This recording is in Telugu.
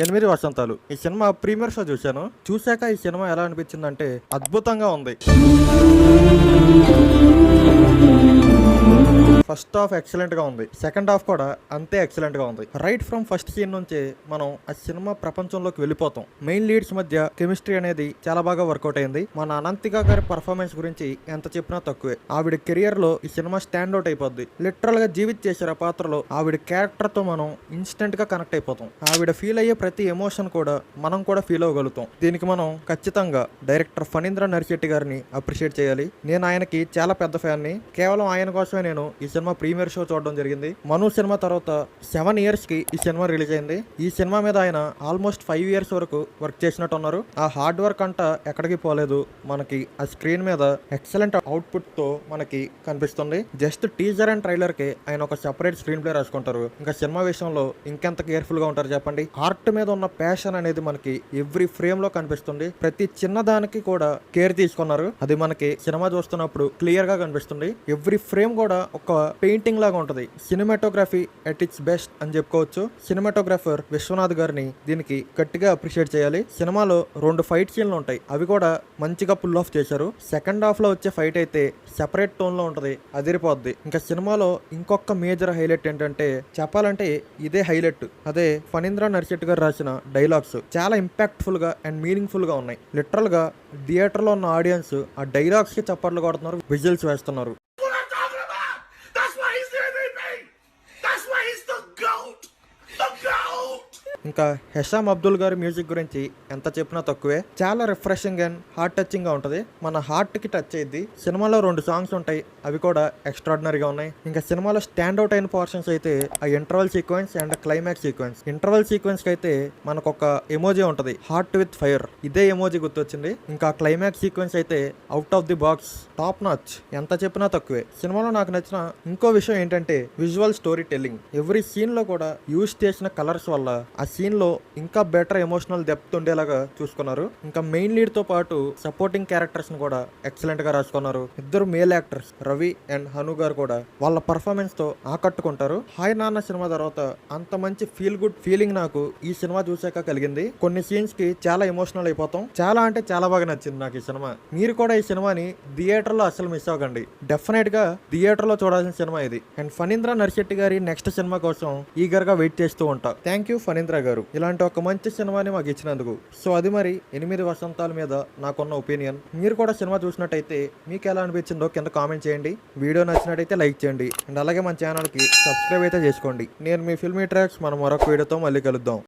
ఎనిమిది వసంతాలు. ఈ సినిమా ప్రీమియర్ షో చూశాను. చూశాక ఈ సినిమా ఎలా అనిపించిందంటే అద్భుతంగా ఉంది. ఫస్ట్ హాఫ్ ఎక్సలెంట్ గా ఉంది, సెకండ్ హాఫ్ కూడా అంతే ఎక్సలెంట్ గా ఉంది. రైట్ ఫ్రమ్ ఫస్ట్ సీన్ నుంచే మనం ఆ సినిమా ప్రపంచంలోకి వెళ్ళిపోతాం. మెయిన్ లీడ్స్ మధ్య కెమిస్ట్రీ అనేది చాలా బాగా వర్కౌట్ అయింది. మన అనంతిక గారి పర్ఫార్మెన్స్ గురించి ఎంత చెప్పినా తక్కువే. ఆవిడ కెరియర్ లో ఈ సినిమా స్టాండ్ అవుట్ అయిపోద్ది. లిటరల్ గా జీవిత్ చేశారు ఆ పాత్రలో. ఆవిడ క్యారెక్టర్ తో మనం ఇన్స్టెంట్ గా కనెక్ట్ అయిపోతాం. ఆవిడ ఫీల్ అయ్యే ప్రతి ఎమోషన్ కూడా మనం కూడా ఫీల్ అవ్వగలుగుతాం. దీనికి మనం ఖచ్చితంగా డైరెక్టర్ ఫణీంద్ర నరిశెట్టి గారిని అప్రిషియేట్ చేయాలి. నేను ఆయనకి చాలా పెద్ద ఫ్యాన్ ని. కేవలం ఆయన కోసమే నేను ఈ సినిమా ప్రీమియర్ షో చూడడం జరిగింది. మను సినిమా తర్వాత 7 years కి ఈ సినిమా రిలీజ్ అయింది. ఈ సినిమా మీద ఆయన ఆల్మోస్ట్ 5 years వరకు వర్క్ చేసినట్టు ఉన్నారు. ఆ హార్డ్ వర్క్ అంతా ఎక్కడికి పోలేదు. మనకి ఆ స్క్రీన్ మీద ఎక్సలెంట్ అవుట్పుట్ తో మనకి కనిపిస్తుంది. జస్ట్ టీజర్ అండ్ ట్రైలర్ కి ఆయన ఒక సెపరేట్ స్క్రీన్ ప్లే రాసుకుంటారు. ఇంకా సినిమా విషయంలో ఇంకెంత కేర్ఫుల్ గా ఉంటారు చెప్పండి. ఆర్ట్ మీద ఉన్న ప్యాషన్ అనేది మనకి ఎవ్రీ ఫ్రేమ్ లో కనిపిస్తుంది. ప్రతి చిన్న దానికి కూడా కేర్ తీసుకున్నారు. అది మనకి సినిమా చూస్తున్నప్పుడు క్లియర్ గా కనిపిస్తుంది. ఎవ్రీ ఫ్రేమ్ కూడా ఒక పెయింటింగ్ లాగా ఉంటది. సినిమాటోగ్రఫీ ఎట్ ఇట్స్ బెస్ట్ అని చెప్పుకోవచ్చు. సినిమాటోగ్రాఫర్ విశ్వనాథ్ గారిని దీనికి గట్టిగా అప్రిషియేట్ చేయాలి. సినిమాలో 2 ఫైట్ సీన్లు ఉంటాయి. అవి కూడా మంచిగా పుల్ ఆఫ్ చేశారు. సెకండ్ హాఫ్ లో వచ్చే ఫైట్ అయితే సెపరేట్ టోన్ లో ఉంటది, అదిరిపోద్ది. ఇంకా సినిమాలో ఇంకొక మేజర్ హైలైట్ ఏంటంటే చెప్పాలంటే ఇదే హైలైట్. అదే ఫణీంద్ర నరిశెట్టి గారు రాసిన డైలాగ్స్ చాలా ఇంపాక్ట్ఫుల్ గా అండ్ మీనింగ్ఫుల్ గా ఉన్నాయి. లిటరల్ గా థియేటర్ లో ఉన్న ఆడియన్స్ ఆ డైలాగ్స్ కి చప్పట్లు కొడుతున్నారు, విజిల్స్ వేస్తున్నారు. ఇంకా హెషామ్ అబ్దుల్ గారి మ్యూజిక్ గురించి ఎంత చెప్పినా తక్కువే. చాలా రిఫ్రెషింగ్ అండ్ హార్ట్ టచింగ్ గా ఉంటది. మన హార్ట్ కి టచ్ అయ్యింది. సినిమాలో 2 సాంగ్స్ ఉంటాయి, అవి కూడా ఎక్స్ట్రాడినరీగా ఉన్నాయి. ఇంకా సినిమాలో స్టాండ్ అవుట్ అయిన పోర్షన్స్ అయితే ఆ interval sequence and climax sequence. Interval sequence కి అయితే మనకు ఒక ఎమోజీ ఉంటది, హార్ట్ విత్ ఫైర్. ఇదే ఎమోజీ గుర్తొచ్చింది. ఇంకా క్లైమాక్స్ సీక్వెన్స్ అయితే out of the box, top notch. ఎంత చెప్పినా తక్కువే. సినిమాలో నాకు నచ్చిన ఇంకో విషయం ఏంటంటే visual story telling. Every scene లో కూడా యూజ్ చేసిన కలర్స్ వల్ల ఆ సీన్ లో ఇంకా బెటర్ ఎమోషనల్ డెప్త్ ఉండేలాగా చూసుకున్నారు. ఇంకా మెయిన్ లీడ్ తో పాటు సపోర్టింగ్ క్యారెక్టర్స్ ని కూడా ఎక్సలెంట్ గా రాసుకున్నారు. ఇద్దరు male actors Ravi and Hanu గారు కూడా వాళ్ళ పర్ఫార్మెన్స్ తో ఆకట్టుకుంటారు. హాయ్ నాన్న సినిమా తర్వాత అంత మంచి ఫీల్ గుడ్ ఫీలింగ్ నాకు ఈ సినిమా చూసాక కలిగింది. కొన్ని సీన్స్ కి చాలా ఎమోషనల్ అయిపోతాం. చాలా అంటే చాలా బాగా నచ్చింది నాకు ఈ సినిమా. మీరు కూడా ఈ సినిమాని థియేటర్ లో అసలు మిస్ అవ్వకండి. డెఫినెట్ గా థియేటర్ లో చూడాల్సిన సినిమా ఇది. అండ్ ఫణీంద్ర నరిశెట్టి గారి నెక్స్ట్ సినిమా కోసం ఈగర్ గా వెయిట్ చేస్తూ ఉంటా. థ్యాంక్ యూ ఫణీంద్ర గారు ఇలాంటి ఒక మంచి సినిమాని మాకు ఇచ్చినందుకు. సో అది మరి 8 వసంతాల మీద నాకున్న ఒపీనియన్. మీరు కూడా సినిమా చూసినట్టయితే మీకు ఎలా అనిపించిందో కింద కామెంట్ చేయండి. వీడియో నచ్చినట్టయితే లైక్ చేయండి. అండ్ అలాగే మన ఛానల్ కి సబ్స్క్రైబ్ అయితే చేసుకోండి. నేను మీ ఫిల్మీ ట్రాక్స్. మనం మరొక వీడియోతో మళ్ళీ కలుద్దాం.